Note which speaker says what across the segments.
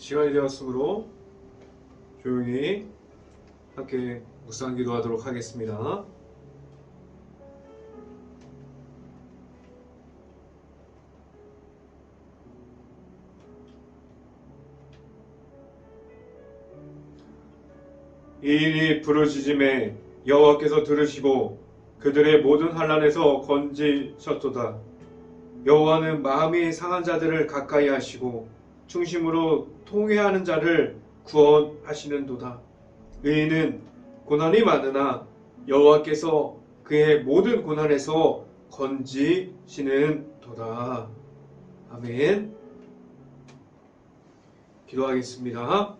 Speaker 1: 시간이 되었으므로 조용히 함께 묵상 기도하도록 하겠습니다. 이인이 부르짖음에 여호와께서 들으시고 그들의 모든 환난에서 건지셨도다. 여호와는 마음이 상한 자들을 가까이 하시고 중심으로 통회하는 자를 구원하시는도다. 의인은 고난이 많으나 여호와께서 그의 모든 고난에서 건지시는도다. 아멘. 기도하겠습니다.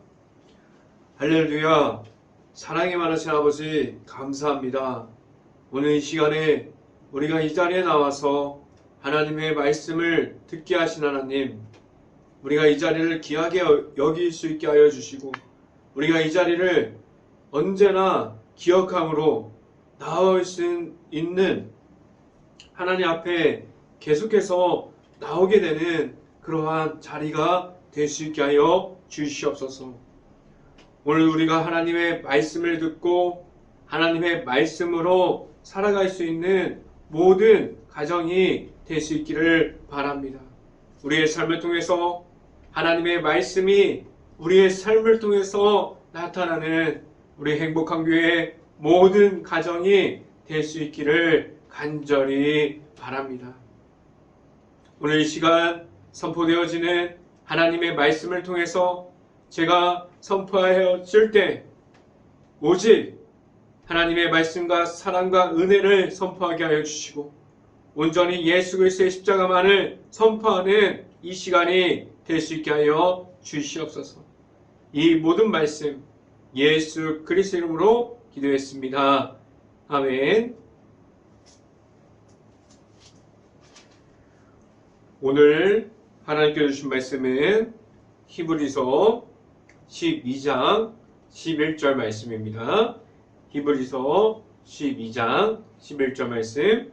Speaker 1: 할렐루야. 사랑이 많으신 아버지 감사합니다. 오늘 이 시간에 우리가 이 자리에 나와서 하나님의 말씀을 듣게 하신 하나님, 우리가 이 자리를 귀하게 여길 수 있게 하여 주시고 우리가 이 자리를 언제나 기억함으로 나올 수 있는 하나님 앞에 계속해서 나오게 되는 그러한 자리가 될 수 있게 하여 주시옵소서. 오늘 우리가 하나님의 말씀을 듣고 하나님의 말씀으로 살아갈 수 있는 모든 가정이 될 수 있기를 바랍니다. 우리의 삶을 통해서 하나님의 말씀이 우리의 삶을 통해서 나타나는 우리 행복한 교회의 모든 가정이 될 수 있기를 간절히 바랍니다. 오늘 이 시간 선포되어지는 하나님의 말씀을 통해서 제가 선포하였을 때 오직 하나님의 말씀과 사랑과 은혜를 선포하게 하여 주시고 온전히 예수 그리스도의 십자가만을 선포하는 이 시간이 될 수 있게 하여 주시옵소서. 이 모든 말씀 예수 그리스도 이름으로 기도했습니다. 아멘. 오늘 하나님께 주신 말씀은 히브리서 12장 11절 말씀입니다. 히브리서 12장 11절 말씀,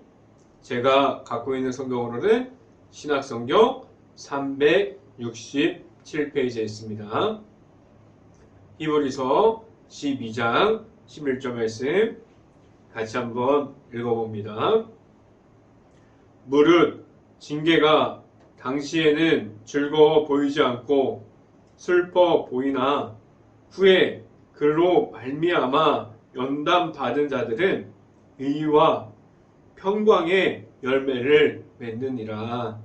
Speaker 1: 제가 갖고 있는 성경으로는 신약성경 367페이지에 있습니다. 히브리서 12장 11절 말씀 같이 한번 읽어봅니다. 무릇 징계가 당시에는 즐거워 보이지 않고 슬퍼 보이나 후에 그로 말미암아 연단받은 자들은 의와 평강의 열매를 맺느니라.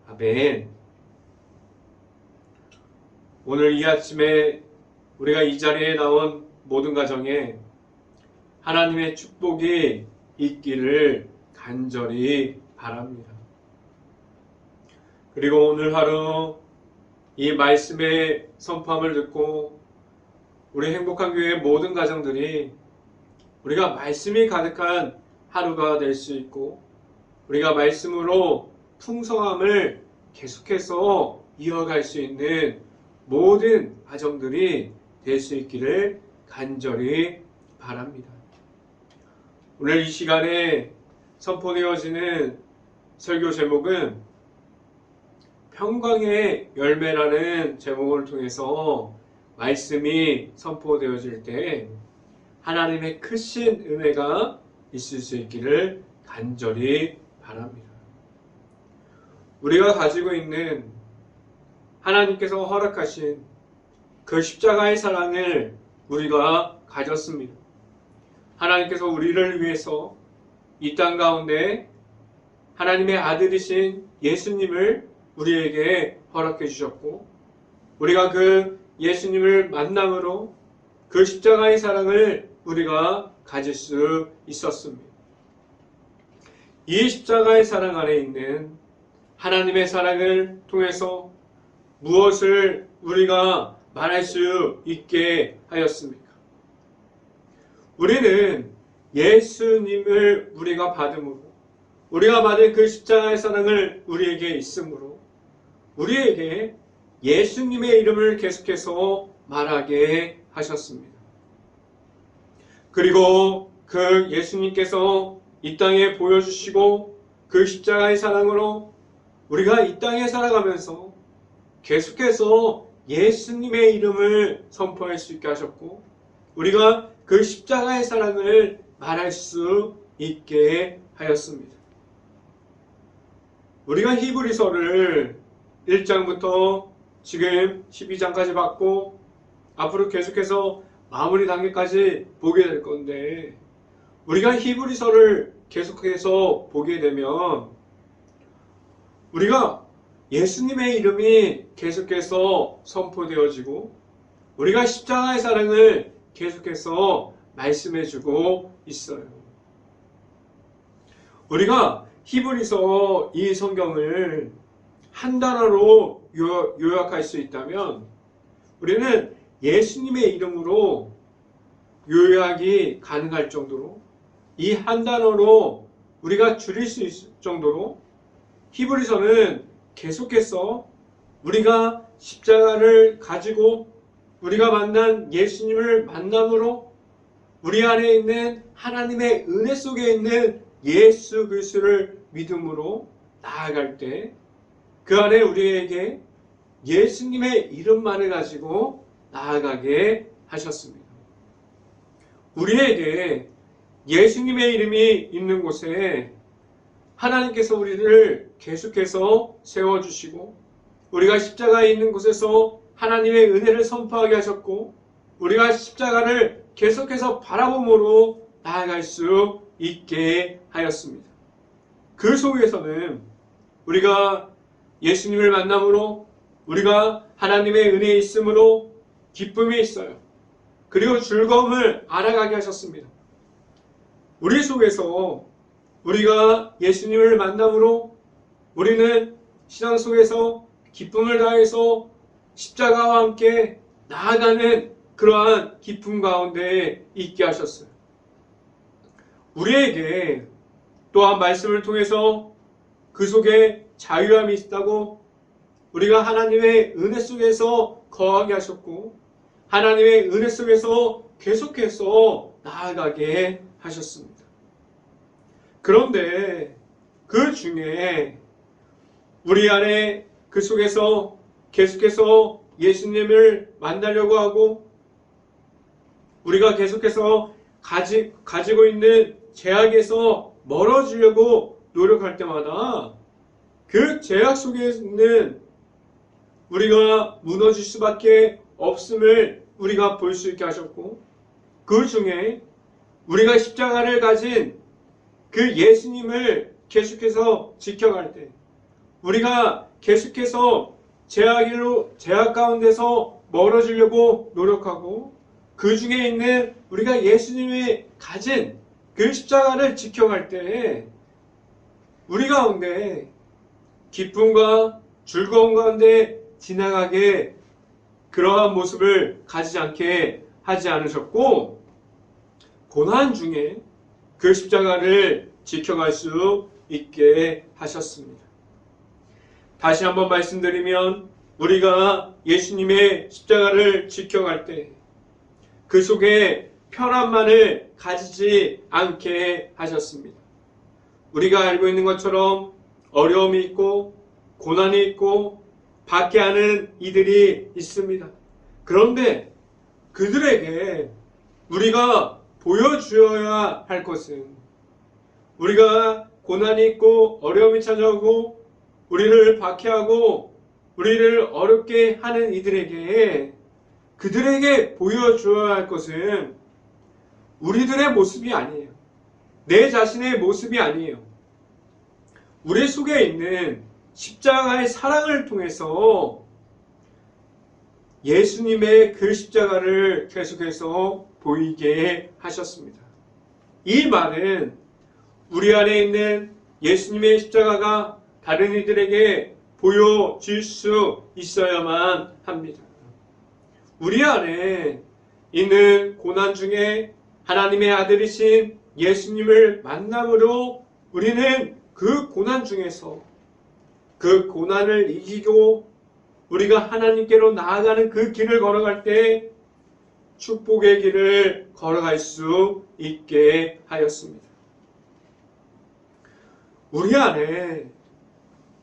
Speaker 1: 아멘. 오늘 이 아침에 우리가 이 자리에 나온 모든 가정에 하나님의 축복이 있기를 간절히 바랍니다. 그리고 오늘 하루 이 말씀의 선포함을 듣고 우리 행복한 교회의 모든 가정들이 우리가 말씀이 가득한 하루가 될 수 있고 우리가 말씀으로 풍성함을 계속해서 이어갈 수 있는 모든 가정들이 될 수 있기를 간절히 바랍니다. 오늘 이 시간에 선포되어지는 설교 제목은 평강의 열매라는 제목을 통해서 말씀이 선포되어질 때 하나님의 크신 은혜가 있을 수 있기를 간절히 바랍니다. 우리가 가지고 있는 하나님께서 허락하신 그 십자가의 사랑을 우리가 가졌습니다. 하나님께서 우리를 위해서 이 땅 가운데 하나님의 아들이신 예수님을 우리에게 허락해 주셨고 우리가 그 예수님을 만남으로 그 십자가의 사랑을 우리가 가질 수 있었습니다. 이 십자가의 사랑 안에 있는 하나님의 사랑을 통해서 무엇을 우리가 말할 수 있게 하였습니까? 우리는 예수님을 우리가 받음으로 우리가 받은 그 십자가의 사랑을 우리에게 있으므로 우리에게 예수님의 이름을 계속해서 말하게 하셨습니다. 그리고 그 예수님께서 이 땅에 보여주시고 그 십자가의 사랑으로 우리가 이 땅에 살아가면서 계속해서 예수님의 이름을 선포할 수 있게 하셨고 우리가 그 십자가의 사랑을 말할 수 있게 하였습니다. 우리가 히브리서를 1장부터 지금 12장까지 봤고 앞으로 계속해서 마무리 단계까지 보게 될 건데 우리가 히브리서를 계속해서 보게 되면 우리가 예수님의 이름이 계속해서 선포되어지고 우리가 십자가의 사랑을 계속해서 말씀해주고 있어요. 우리가 히브리서 이 성경을 한 단어로 요약할 수 있다면 우리는 예수님의 이름으로 요약이 가능할 정도로 이 한 단어로 우리가 줄일 수 있을 정도로 히브리서는 계속해서 우리가 십자가를 가지고 우리가 만난 예수님을 만남으로 우리 안에 있는 하나님의 은혜 속에 있는 예수 그리스도를 믿음으로 나아갈 때 그 안에 우리에게 예수님의 이름만을 가지고 나아가게 하셨습니다. 우리에게 예수님의 이름이 있는 곳에 하나님께서 우리를 계속해서 세워주시고 우리가 십자가에 있는 곳에서 하나님의 은혜를 선포하게 하셨고 우리가 십자가를 계속해서 바라봄으로 나아갈 수 있게 하였습니다. 그 속에서는 우리가 예수님을 만남으로 우리가 하나님의 은혜에 있음으로 기쁨이 있어요. 그리고 즐거움을 알아가게 하셨습니다. 우리 속에서 우리가 예수님을 만남으로 우리는 신앙 속에서 기쁨을 다해서 십자가와 함께 나아가는 그러한 기쁨 가운데 있게 하셨어요. 우리에게 또한 말씀을 통해서 그 속에 자유함이 있다고 우리가 하나님의 은혜 속에서 거하게 하셨고 하나님의 은혜 속에서 계속해서 나아가게 하셨습니다. 그런데 그 중에 우리 안에 그 속에서 계속해서 예수님을 만나려고 하고 우리가 계속해서 가지고 있는 죄악에서 멀어지려고 노력할 때마다 그 죄악 속에 있는 우리가 무너질 수밖에 없음을 우리가 볼 수 있게 하셨고 그 중에 우리가 십자가를 가진 그 예수님을 계속해서 지켜갈 때 우리가 계속해서 죄악 가운데서 멀어지려고 노력하고 그 중에 있는 우리가 예수님이 가진 그 십자가를 지켜갈 때 우리 가운데 기쁨과 즐거움 가운데 지나가게 그러한 모습을 가지지 않게 하지 않으셨고 고난 중에 그 십자가를 지켜갈 수 있게 하셨습니다. 다시 한번 말씀드리면 우리가 예수님의 십자가를 지켜갈 때 그 속에 편안만을 가지지 않게 하셨습니다. 우리가 알고 있는 것처럼 어려움이 있고 고난이 있고 박해하는 이들이 있습니다. 그런데 그들에게 우리가 보여주어야 할 것은 우리가 고난이 있고 어려움이 찾아오고 우리를 박해하고 우리를 어렵게 하는 이들에게 그들에게 보여주어야 할 것은 우리들의 모습이 아니에요. 내 자신의 모습이 아니에요. 우리 속에 있는 십자가의 사랑을 통해서 예수님의 그 십자가를 계속해서 보이게 하셨습니다. 이 말은 우리 안에 있는 예수님의 십자가가 다른 이들에게 보여질 수 있어야만 합니다. 우리 안에 있는 고난 중에 하나님의 아들이신 예수님을 만남으로 우리는 그 고난 중에서 그 고난을 이기고 우리가 하나님께로 나아가는 그 길을 걸어갈 때 축복의 길을 걸어갈 수 있게 하였습니다. 우리 안에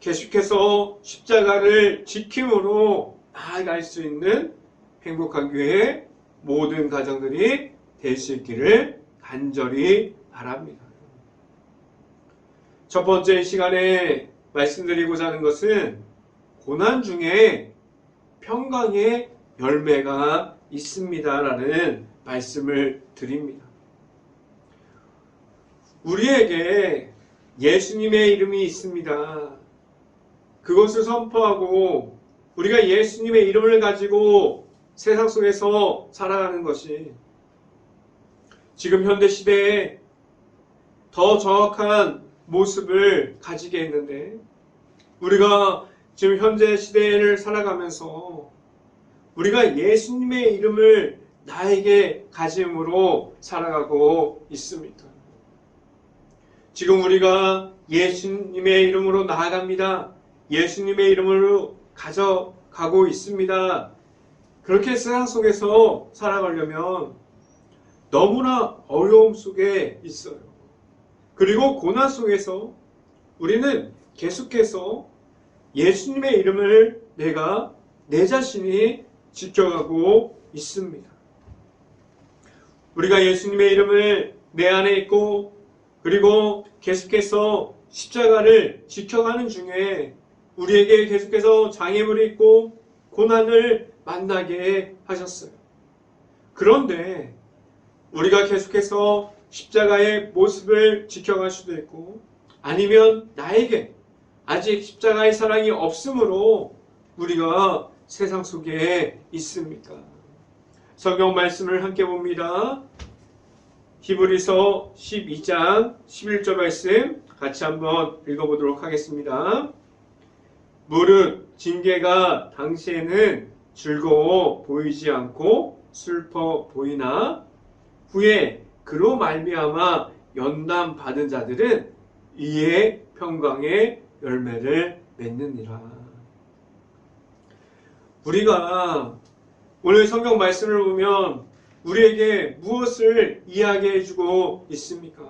Speaker 1: 계속해서 십자가를 지킴으로 나아갈 수 있는 행복한 교회 모든 가정들이 될 수 있기를 간절히 바랍니다. 첫 번째 시간에 말씀드리고자 하는 것은 고난 중에 평강의 열매가 있습니다라는 말씀을 드립니다. 우리에게 예수님의 이름이 있습니다. 그것을 선포하고 우리가 예수님의 이름을 가지고 세상 속에서 살아가는 것이 지금 현대 시대에 더 정확한 모습을 가지게 했는데, 우리가 지금 현재 시대를 살아가면서 우리가 예수님의 이름을 나에게 가짐으로 살아가고 있습니다. 지금 우리가 예수님의 이름으로 나아갑니다. 예수님의 이름으로 가져가고 있습니다. 그렇게 세상 속에서 살아가려면 너무나 어려움 속에 있어요. 그리고 고난 속에서 우리는 계속해서 예수님의 이름을 내 자신이 지켜가고 있습니다. 우리가 예수님의 이름을 내 안에 있고 그리고 계속해서 십자가를 지켜가는 중에 우리에게 계속해서 장애물이 있고 고난을 만나게 하셨어요. 그런데 우리가 계속해서 십자가의 모습을 지켜갈 수도 있고, 아니면 나에게 아직 십자가의 사랑이 없으므로 우리가 세상 속에 있습니까? 성경 말씀을 함께 봅니다. 히브리서 12장 11절 말씀 같이 한번 읽어보도록 하겠습니다. 무릇 징계가 당시에는 즐거워 보이지 않고 슬퍼 보이나 후에 그로 말미암아 연단 받은 자들은 이에 평강의 열매를 맺느니라. 우리가 오늘 성경 말씀을 보면 우리에게 무엇을 이야기해 주고 있습니까?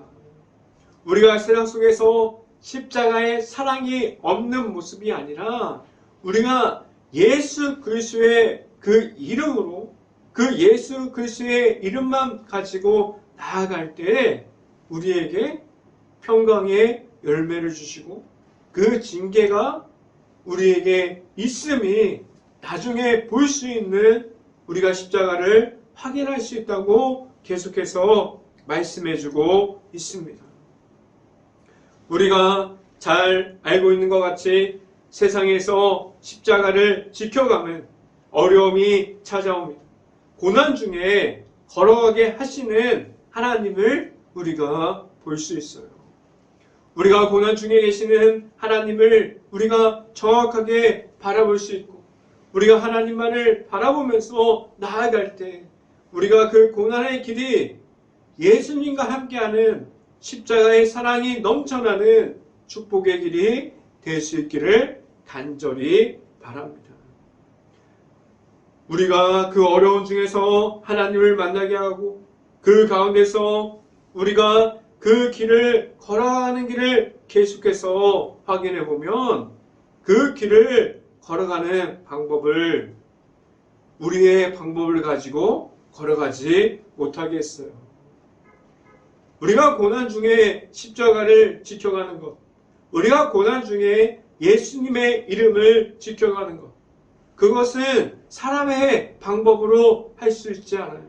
Speaker 1: 우리가 세상 속에서 십자가의 사랑이 없는 모습이 아니라 우리가 예수 그리스도의 그 이름으로, 그 예수 그리스도의 이름만 가지고 나아갈 때 우리에게 평강의 열매를 주시고 그 징계가 우리에게 있음이 나중에 볼 수 있는 우리가 십자가를 확인할 수 있다고 계속해서 말씀해주고 있습니다. 우리가 잘 알고 있는 것 같이 세상에서 십자가를 지켜가면 어려움이 찾아옵니다. 고난 중에 걸어가게 하시는 하나님을 우리가 볼 수 있어요. 우리가 고난 중에 계시는 하나님을 우리가 정확하게 바라볼 수 있고, 우리가 하나님만을 바라보면서 나아갈 때 우리가 그 고난의 길이 예수님과 함께하는 십자가의 사랑이 넘쳐나는 축복의 길이 될 수 있기를 간절히 바랍니다. 우리가 그 어려운 중에서 하나님을 만나게 하고 그 가운데서 우리가 그 길을 걸어가는 길을 계속해서 확인해 보면 그 길을 걸어가는 방법을 우리의 방법을 가지고 걸어가지 못하게 했어요. 우리가 고난 중에 십자가를 지켜가는 것, 우리가 고난 중에 예수님의 이름을 지켜가는 것, 그것은 사람의 방법으로 할 수 있지 않아요.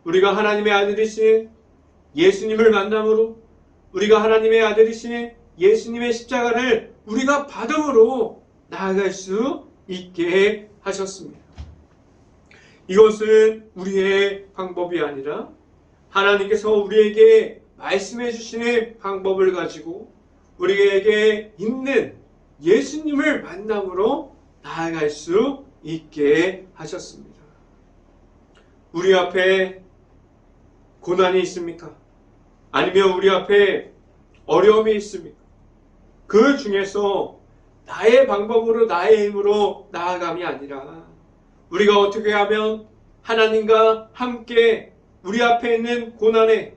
Speaker 1: 우리가 하나님의 아들이신 예수님을 만남으로, 우리가 하나님의 아들이신 예수님의 십자가를 우리가 받음으로 나아갈 수 있게 하셨습니다. 이것은 우리의 방법이 아니라 하나님께서 우리에게 말씀해 주시는 방법을 가지고 우리에게 있는 예수님을 만남으로 나아갈 수 있게 하셨습니다. 우리 앞에 고난이 있습니까? 아니면 우리 앞에 어려움이 있습니까? 그 중에서 나의 방법으로 나의 힘으로 나아감이 아니라 우리가 어떻게 하면 하나님과 함께 우리 앞에 있는 고난에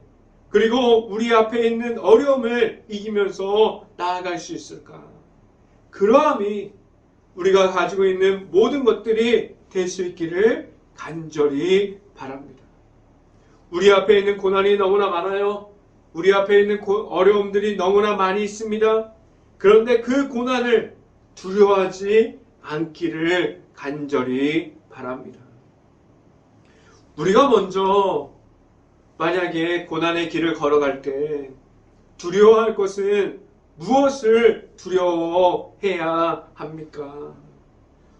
Speaker 1: 그리고 우리 앞에 있는 어려움을 이기면서 나아갈 수 있을까? 그러함이 우리가 가지고 있는 모든 것들이 될 수 있기를 간절히 바랍니다. 우리 앞에 있는 고난이 너무나 많아요. 우리 앞에 있는 어려움들이 너무나 많이 있습니다. 그런데 그 고난을 두려워하지 않기를 간절히 바랍니다. 우리가 먼저 만약에 고난의 길을 걸어갈 때 두려워할 것은 무엇을 두려워해야 합니까?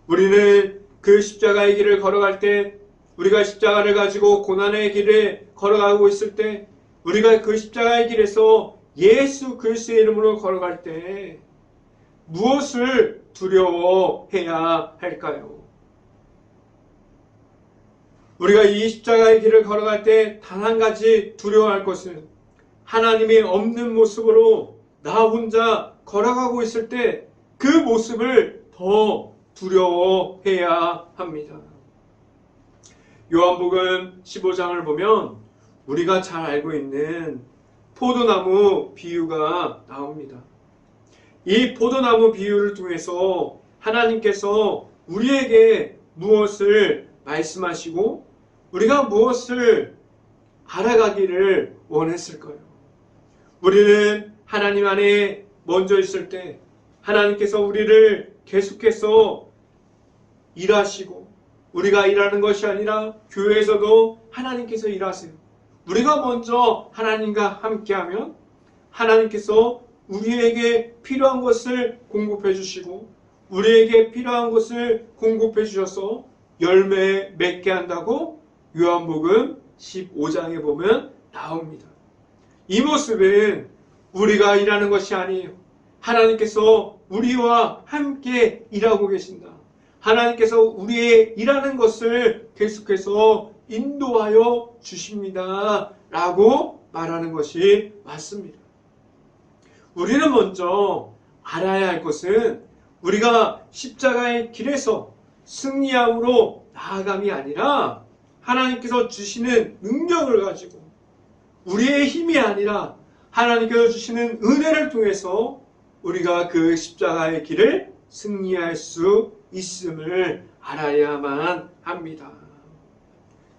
Speaker 1: 우리는 그 십자가의 길을 걸어갈 때, 우리가 십자가를 가지고 고난의 길을 걸어가고 있을 때, 우리가 그 십자가의 길에서 예수 그리스도의 이름으로 걸어갈 때 무엇을 두려워해야 할까요? 우리가 이 십자가의 길을 걸어갈 때 단 한 가지 두려워할 것은 하나님이 없는 모습으로 나 혼자 걸어가고 있을 때 그 모습을 더 두려워해야 합니다. 요한복음 15장을 보면 우리가 잘 알고 있는 포도나무 비유가 나옵니다. 이 포도나무 비유를 통해서 하나님께서 우리에게 무엇을 말씀하시고 우리가 무엇을 알아가기를 원했을까요? 우리는 하나님 안에 먼저 있을 때 하나님께서 우리를 계속해서 일하시고 우리가 일하는 것이 아니라 교회에서도 하나님께서 일하세요. 우리가 먼저 하나님과 함께하면 하나님께서 우리에게 필요한 것을 공급해 주시고 우리에게 필요한 것을 공급해 주셔서 열매 맺게 한다고 요한복음 15장에 보면 나옵니다. 이 모습은 우리가 일하는 것이 아니에요. 하나님께서 우리와 함께 일하고 계신다. 하나님께서 우리의 일하는 것을 계속해서 인도하여 주십니다. 라고 말하는 것이 맞습니다. 우리는 먼저 알아야 할 것은 우리가 십자가의 길에서 승리함으로 나아감이 아니라 하나님께서 주시는 능력을 가지고 우리의 힘이 아니라 하나님께서 주시는 은혜를 통해서 우리가 그 십자가의 길을 승리할 수 있음을 알아야만 합니다.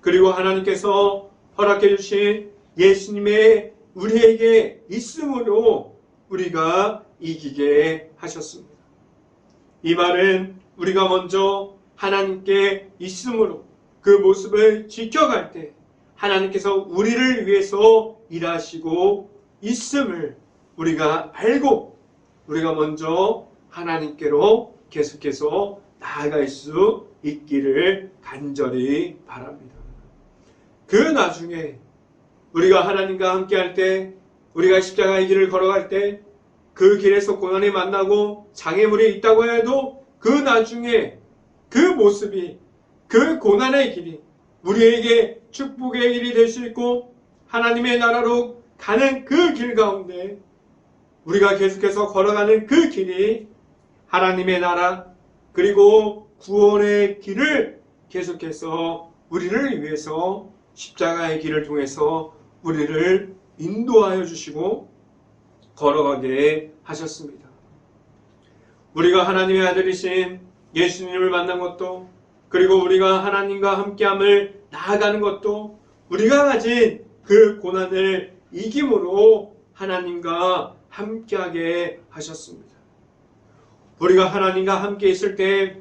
Speaker 1: 그리고 하나님께서 허락해 주신 예수님의 우리에게 있음으로 우리가 이기게 하셨습니다. 이 말은 우리가 먼저 하나님께 있음으로 그 모습을 지켜갈 때 하나님께서 우리를 위해서 일하시고 있음을 우리가 알고 우리가 먼저 하나님께로 계속해서 나아갈 수 있기를 간절히 바랍니다. 그 나중에 우리가 하나님과 함께 할 때 우리가 십자가의 길을 걸어갈 때 그 길에서 고난이 만나고 장애물이 있다고 해도 그 나중에 그 모습이 그 고난의 길이 우리에게 축복의 길이 될 수 있고 하나님의 나라로 가는 그 길 가운데 우리가 계속해서 걸어가는 그 길이 하나님의 나라 그리고 구원의 길을 계속해서 우리를 위해서 십자가의 길을 통해서 우리를 인도하여 주시고 걸어가게 하셨습니다. 우리가 하나님의 아들이신 예수님을 만난 것도 그리고 우리가 하나님과 함께함을 나아가는 것도 우리가 가진 그 고난을 이김으로 하나님과 함께하게 하셨습니다. 우리가 하나님과 함께 있을 때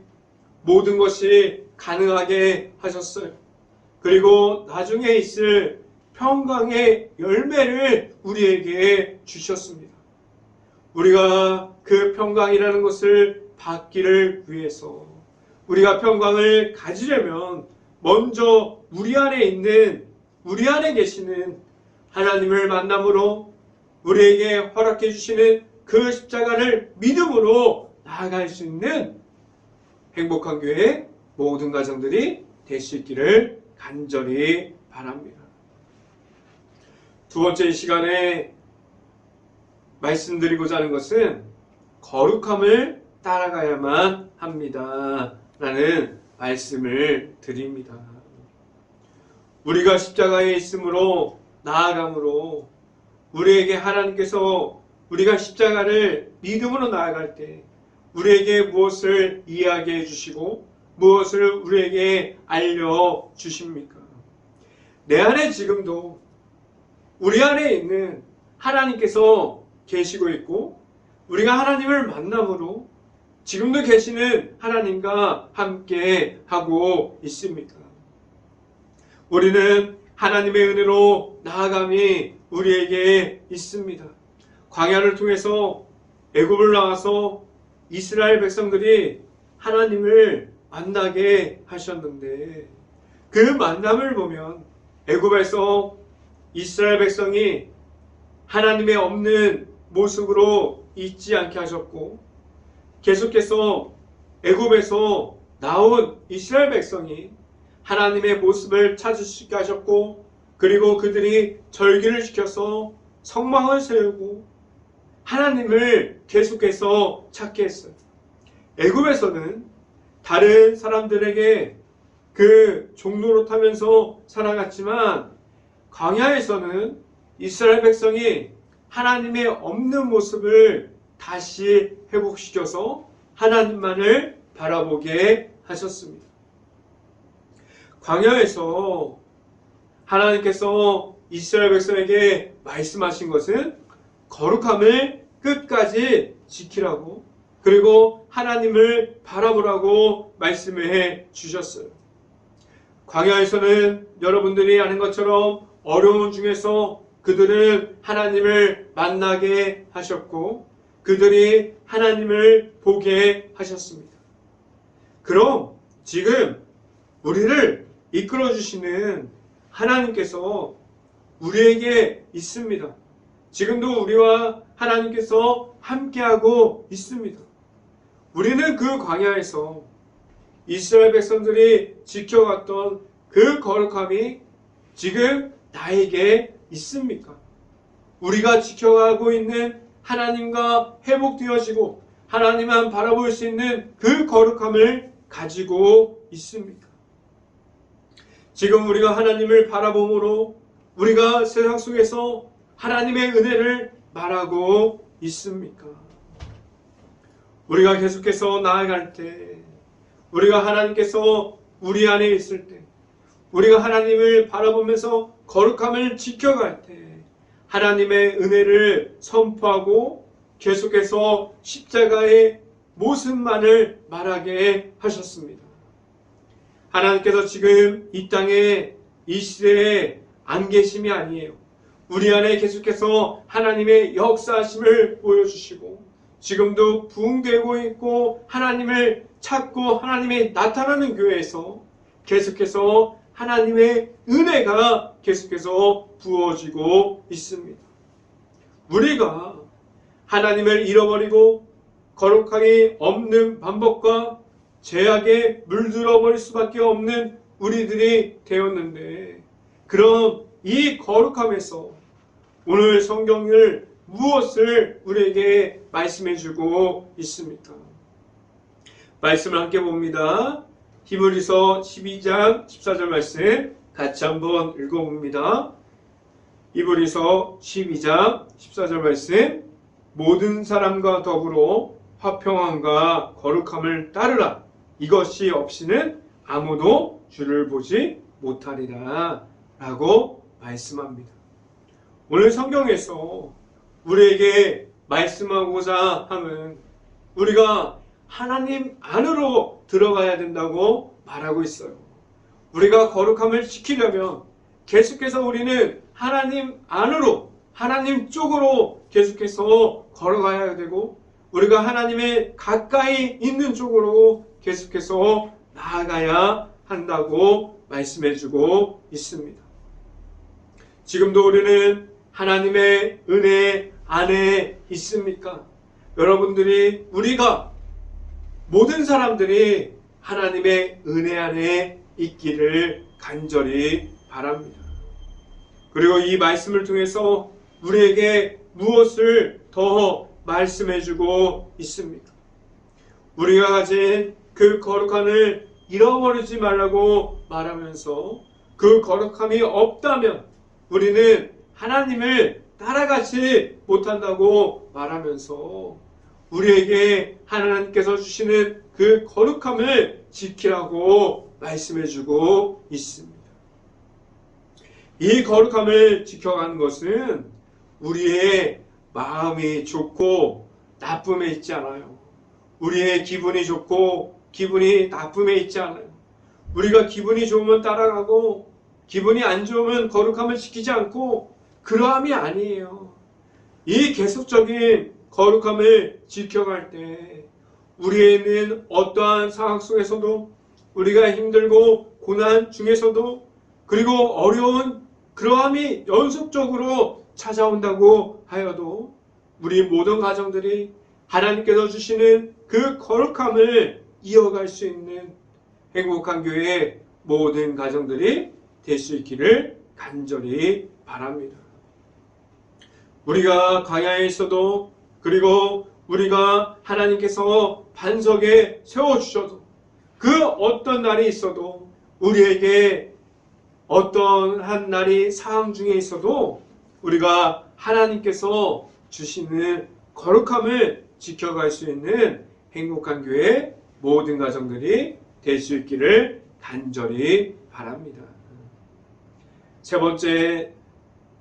Speaker 1: 모든 것이 가능하게 하셨어요. 그리고 나중에 있을 평강의 열매를 우리에게 주셨습니다. 우리가 그 평강이라는 것을 받기를 위해서 우리가 평강을 가지려면 먼저 우리 안에 계시는 하나님을 만남으로 우리에게 허락해 주시는 그 십자가를 믿음으로 나아갈 수 있는 행복한 교회 모든 가정들이 될 수 있기를 간절히 바랍니다. 두 번째 시간에 말씀드리고자 하는 것은 거룩함을 따라가야만 합니다. 라는 말씀을 드립니다. 우리가 십자가에 있으므로 나아감으로 우리에게 하나님께서 우리가 십자가를 믿음으로 나아갈 때 우리에게 무엇을 이야기해 주시고 무엇을 우리에게 알려주십니까? 내 안에 지금도 우리 안에 있는 하나님께서 계시고 있고 우리가 하나님을 만남으로 지금도 계시는 하나님과 함께 하고 있습니까? 우리는 하나님의 은혜로 나아감이 우리에게 있습니다. 광야를 통해서 애굽을 나와서 이스라엘 백성들이 하나님을 만나게 하셨는데 그 만남을 보면 애굽에서 이스라엘 백성이 하나님의 없는 모습으로 있지 않게 하셨고 계속해서 애굽에서 나온 이스라엘 백성이 하나님의 모습을 찾을 수 있게 하셨고 그리고 그들이 절기를 지켜서 성막을 세우고 하나님을 계속해서 찾게 했어요. 애굽에서는 다른 사람들에게 그 종로를 타면서 살아갔지만 광야에서는 이스라엘 백성이 하나님의 없는 모습을 다시 회복시켜서 하나님만을 바라보게 하셨습니다. 광야에서 하나님께서 이스라엘 백성에게 말씀하신 것은 거룩함을 끝까지 지키라고 그리고 하나님을 바라보라고 말씀해 주셨어요. 광야에서는 여러분들이 아는 것처럼 어려움 중에서 그들은 하나님을 만나게 하셨고 그들이 하나님을 보게 하셨습니다. 그럼 지금 우리를 이끌어 주시는 하나님께서 우리에게 있습니다. 지금도 우리와 하나님께서 함께하고 있습니다. 우리는 그 광야에서 이스라엘 백성들이 지켜갔던 그 거룩함이 지금 나에게 있습니까? 우리가 지켜가고 있는 하나님과 회복되어지고 하나님만 바라볼 수 있는 그 거룩함을 가지고 있습니까? 지금 우리가 하나님을 바라봄으로 우리가 세상 속에서 하나님의 은혜를 말하고 있습니까? 우리가 계속해서 나아갈 때 우리가 하나님께서 우리 안에 있을 때 우리가 하나님을 바라보면서 거룩함을 지켜갈 때 하나님의 은혜를 선포하고 계속해서 십자가의 모습만을 말하게 하셨습니다. 하나님께서 지금 이 땅에 이 시대에 안 계심이 아니에요. 우리 안에 계속해서 하나님의 역사하심을 보여주시고 지금도 부흥되고 있고 하나님을 찾고 하나님이 나타나는 교회에서 계속해서 하나님의 은혜가 계속해서 부어지고 있습니다. 우리가 하나님을 잃어버리고 거룩함이 없는 반복과 죄악에 물들어 버릴 수밖에 없는 우리들이 되었는데 그럼 이 거룩함에서 오늘 성경을 무엇을 우리에게 말씀해 주고 있습니까? 말씀을 함께 봅니다. 히브리서 12장 14절 말씀 같이 한번 읽어봅니다. 히브리서 12장 14절 말씀 모든 사람과 더불어 화평함과 거룩함을 따르라. 이것이 없이는 아무도 주를 보지 못하리라 라고 말씀합니다. 오늘 성경에서 우리에게 말씀하고자 함은 우리가 하나님 안으로 들어가야 된다고 말하고 있어요. 우리가 거룩함을 지키려면 계속해서 우리는 하나님 안으로 하나님 쪽으로 계속해서 걸어가야 되고 우리가 하나님의 가까이 있는 쪽으로 계속해서 나아가야 한다고 말씀해주고 있습니다. 지금도 우리는 하나님의 은혜 안에 있습니까? 여러분들이 우리가 모든 사람들이 하나님의 은혜 안에 있기를 간절히 바랍니다. 그리고 이 말씀을 통해서 우리에게 무엇을 더 말씀해주고 있습니까? 우리가 가진 그 거룩함을 잃어버리지 말라고 말하면서 그 거룩함이 없다면 우리는 하나님을 따라가지 못한다고 말하면서 우리에게 하나님께서 주시는 그 거룩함을 지키라고 말씀해주고 있습니다. 이 거룩함을 지켜가는 것은 우리의 마음이 좋고 나쁨에 있지 않아요. 우리의 기분이 좋고 기분이 나쁨에 있지 않아요. 우리가 기분이 좋으면 따라가고 기분이 안 좋으면 거룩함을 지키지 않고 그러함이 아니에요. 이 계속적인 거룩함을 지켜갈 때 우리에는 어떠한 상황 속에서도 우리가 힘들고 고난 중에서도 그리고 어려운 그러함이 연속적으로 찾아온다고 하여도 우리 모든 가정들이 하나님께서 주시는 그 거룩함을 이어갈 수 있는 행복한 교회 모든 가정들이 될 수 있기를 간절히 바랍니다. 우리가 광야에 있어도 그리고 우리가 하나님께서 반석에 세워주셔도 그 어떤 날이 있어도 우리에게 어떤 한 날이 상황 중에 있어도 우리가 하나님께서 주시는 거룩함을 지켜갈 수 있는 행복한 교회 모든 가정들이 될 수 있기를 간절히 바랍니다. 세 번째,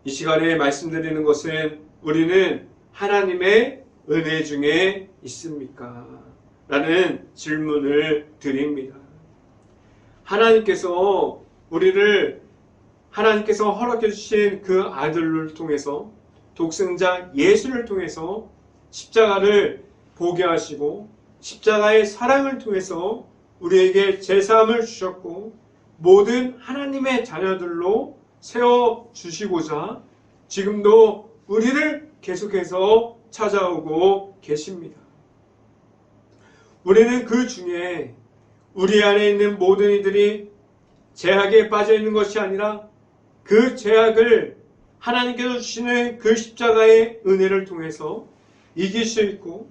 Speaker 1: 이 시간에 말씀드리는 것은 우리는 하나님의 은혜 중에 있습니까? 라는 질문을 드립니다. 하나님께서 허락해 주신 그 아들을 통해서 독생자 예수를 통해서 십자가를 보게 하시고 십자가의 사랑을 통해서 우리에게 제사함을 주셨고 모든 하나님의 자녀들로 세워주시고자 지금도 우리를 계속해서 찾아오고 계십니다. 우리는 그 중에 우리 안에 있는 모든 이들이 죄악에 빠져 있는 것이 아니라 그 죄악을 하나님께서 주시는 그 십자가의 은혜를 통해서 이길 수 있고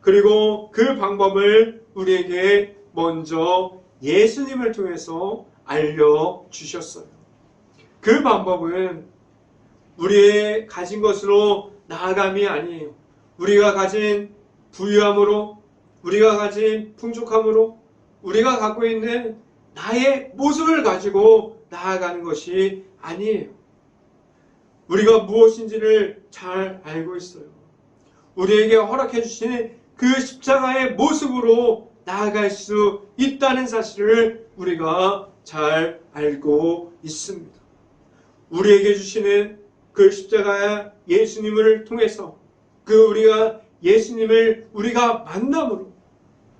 Speaker 1: 그리고 그 방법을 우리에게 먼저 예수님을 통해서 알려주셨어요. 그 방법은 우리의 가진 것으로 나아감이 아니에요. 우리가 가진 부유함으로, 우리가 가진 풍족함으로, 우리가 갖고 있는 나의 모습을 가지고 나아가는 것이 아니에요. 우리가 무엇인지를 잘 알고 있어요. 우리에게 허락해 주신 그 십자가의 모습으로 나아갈 수 있다는 사실을 우리가 잘 알고 있습니다. 우리에게 주시는 그 십자가 예수님을 통해서 우리가 예수님을 우리가 만남으로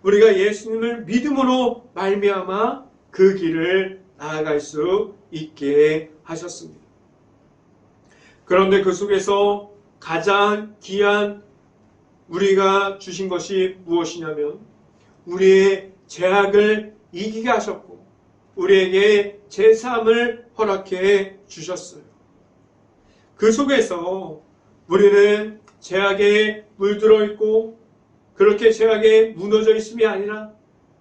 Speaker 1: 우리가 예수님을 믿음으로 말미암아 그 길을 나아갈 수 있게 하셨습니다. 그런데 그 속에서 가장 귀한 우리가 주신 것이 무엇이냐면 우리의 죄악을 이기게 하셨고 우리에게 제사함을 허락해 주셨어요. 그 속에서 우리는 죄악에 물들어 있고 그렇게 죄악에 무너져 있음이 아니라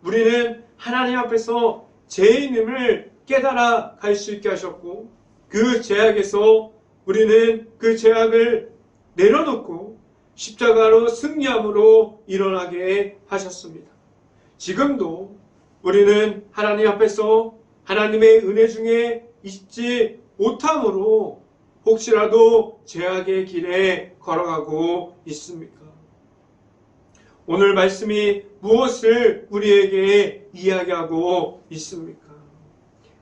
Speaker 1: 우리는 하나님 앞에서 죄인임을 깨달아 갈 수 있게 하셨고 그 죄악에서 우리는 그 죄악을 내려놓고 십자가로 승리함으로 일어나게 하셨습니다. 지금도 우리는 하나님 앞에서 하나님의 은혜 중에 있지 못함으로 혹시라도 죄악의 길에 걸어가고 있습니까? 오늘 말씀이 무엇을 우리에게 이야기하고 있습니까?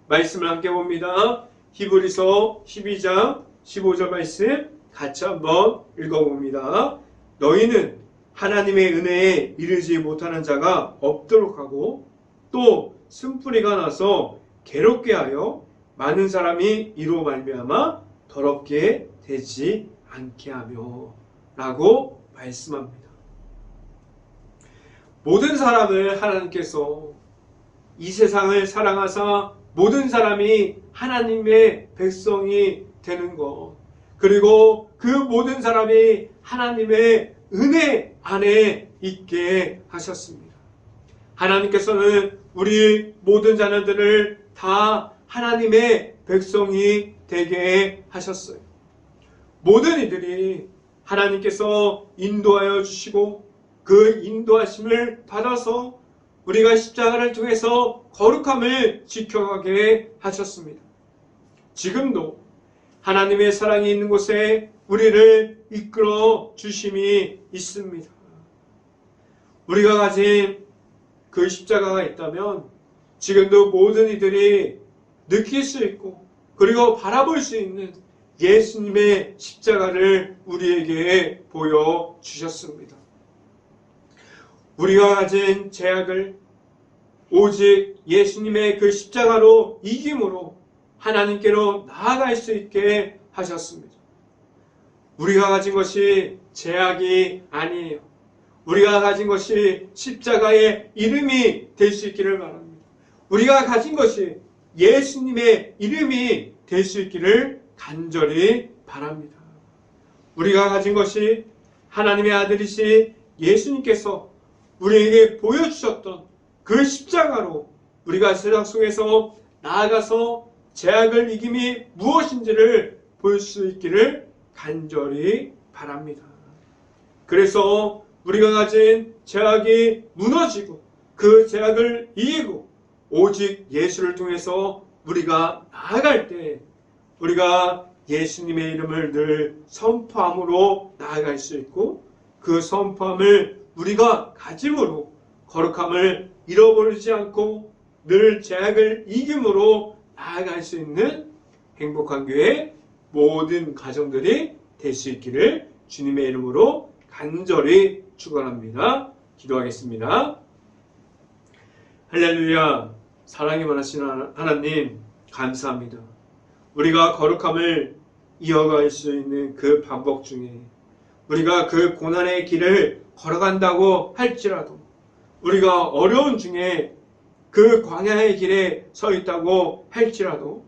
Speaker 1: 말씀을 함께 봅니다. 히브리서 12장 15절 말씀 같이 한번 읽어봅니다. 너희는 하나님의 은혜에 이르지 못하는 자가 없도록 하고 또 쓴뿌리가 나서 괴롭게 하여 많은 사람이 이로 말미암아 더럽게 되지 않게 하며 라고 말씀합니다. 모든 사람을 하나님께서 이 세상을 사랑하사 모든 사람이 하나님의 백성이 되는 것 그리고 그 모든 사람이 하나님의 은혜 안에 있게 하셨습니다. 하나님께서는 우리 모든 자녀들을 다 하나님의 백성이 되게 하셨어요. 모든 이들이 하나님께서 인도하여 주시고 그 인도하심을 받아서 우리가 십자가를 통해서 거룩함을 지켜가게 하셨습니다. 지금도 하나님의 사랑이 있는 곳에 우리를 이끌어 주심이 있습니다. 우리가 가진 그 십자가가 있다면 지금도 모든 이들이 느낄 수 있고 그리고 바라볼 수 있는 예수님의 십자가를 우리에게 보여주셨습니다. 우리가 가진 죄악을 오직 예수님의 그 십자가로 이김으로 하나님께로 나아갈 수 있게 하셨습니다. 우리가 가진 것이 죄악이 아니에요. 우리가 가진 것이 십자가의 이름이 될 수 있기를 바랍니다. 우리가 가진 것이 예수님의 이름이 될 수 있기를 간절히 바랍니다. 우리가 가진 것이 하나님의 아들이신 예수님께서 우리에게 보여주셨던 그 십자가로 우리가 세상 속에서 나아가서 죄악을 이김이 무엇인지를 볼 수 있기를 간절히 바랍니다. 그래서 우리가 가진 죄악이 무너지고 그 죄악을 이기고 오직 예수를 통해서 우리가 나아갈 때 우리가 예수님의 이름을 늘 선포함으로 나아갈 수 있고 그 선포함을 우리가 가짐으로 거룩함을 잃어버리지 않고 늘 죄악을 이김으로 나아갈 수 있는 행복한 교회 모든 가정들이 될 수 있기를 주님의 이름으로 간절히 축원합니다. 기도하겠습니다. 할렐루야. 사랑이 많으신 하나님 감사합니다. 우리가 거룩함을 이어갈 수 있는 그 방법 중에 우리가 그 고난의 길을 걸어간다고 할지라도 우리가 어려운 중에 그 광야의 길에 서 있다고 할지라도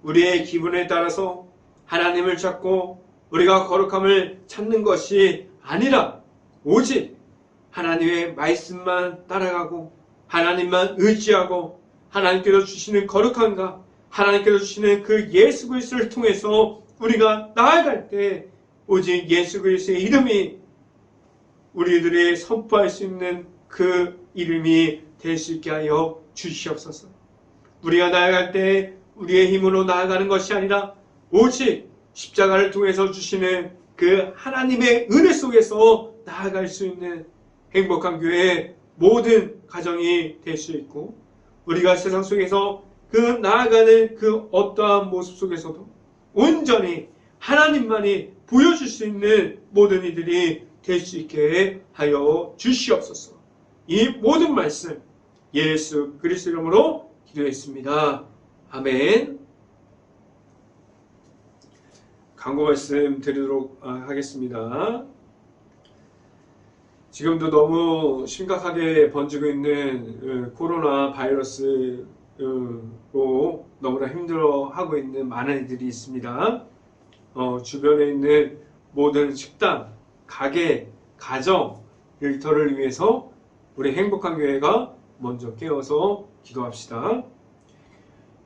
Speaker 1: 우리의 기분에 따라서 하나님을 찾고 우리가 거룩함을 찾는 것이 아니라 오직 하나님의 말씀만 따라가고 하나님만 의지하고 하나님께서 주시는 거룩함과 하나님께서 주시는 그 예수 그리스도를 통해서 우리가 나아갈 때 오직 예수 그리스도의 이름이 우리들이 선포할 수 있는 그 이름이 될 수 있게 하여 주시옵소서. 우리가 나아갈 때 우리의 힘으로 나아가는 것이 아니라 오직 십자가를 통해서 주시는 그 하나님의 은혜 속에서 나아갈 수 있는 행복한 교회의 모든 가정이 될 수 있고 우리가 세상 속에서 그 나아가는 그 어떠한 모습 속에서도 온전히 하나님만이 보여줄 수 있는 모든 이들이 될 수 있게 하여 주시옵소서. 이 모든 말씀 예수 그리스도 이름으로 기도했습니다. 아멘. 강구 말씀 드리도록 하겠습니다. 지금도 너무 심각하게 번지고 있는 코로나 바이러스로 너무나 힘들어하고 있는 많은 이들이 있습니다. 주변에 있는 모든 식당, 가게, 가정, 일터를 위해서 우리 행복한 교회가 먼저 깨어서 기도합시다.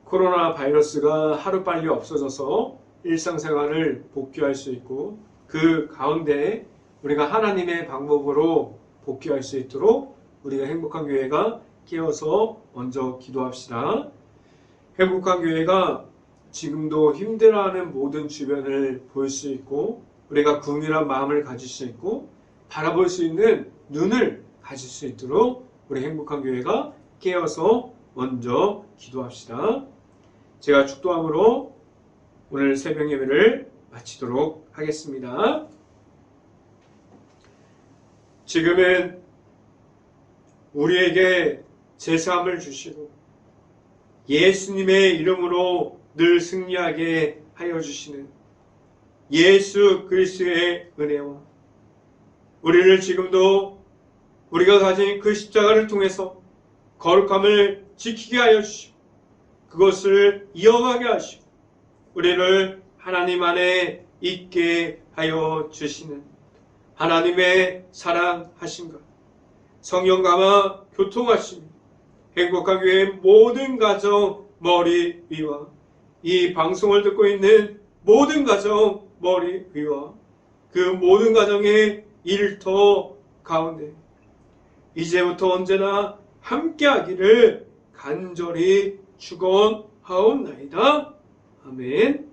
Speaker 1: 코로나 바이러스가 하루빨리 없어져서 일상생활을 복귀할 수 있고 그 가운데 우리가 하나님의 방법으로 복귀할 수 있도록 우리가 행복한 교회가 깨어서 먼저 기도합시다. 행복한 교회가 지금도 힘들어하는 모든 주변을 볼 수 있고 우리가 궁일한 마음을 가질 수 있고 바라볼 수 있는 눈을 가질 수 있도록 우리 행복한 교회가 깨어서 먼저 기도합시다. 제가 축도함으로 오늘 새벽 예배를 마치도록 하겠습니다. 지금은 우리에게 제사함을 주시고 예수님의 이름으로 늘 승리하게 하여 주시는 예수 그리스도의 은혜와 우리를 지금도 우리가 가진 그 십자가를 통해서 거룩함을 지키게 하여 주시고 그것을 이어가게 하시고 우리를 하나님 안에 있게 하여 주시는 하나님의 사랑하심과 성령감화 교통하심 행복한 교회의 모든 가정 머리 위와 이 방송을 듣고 있는 모든 가정 머리 위와 그 모든 가정의 일터 가운데 이제부터 언제나 함께하기를 간절히 축원하옵나이다. 아멘.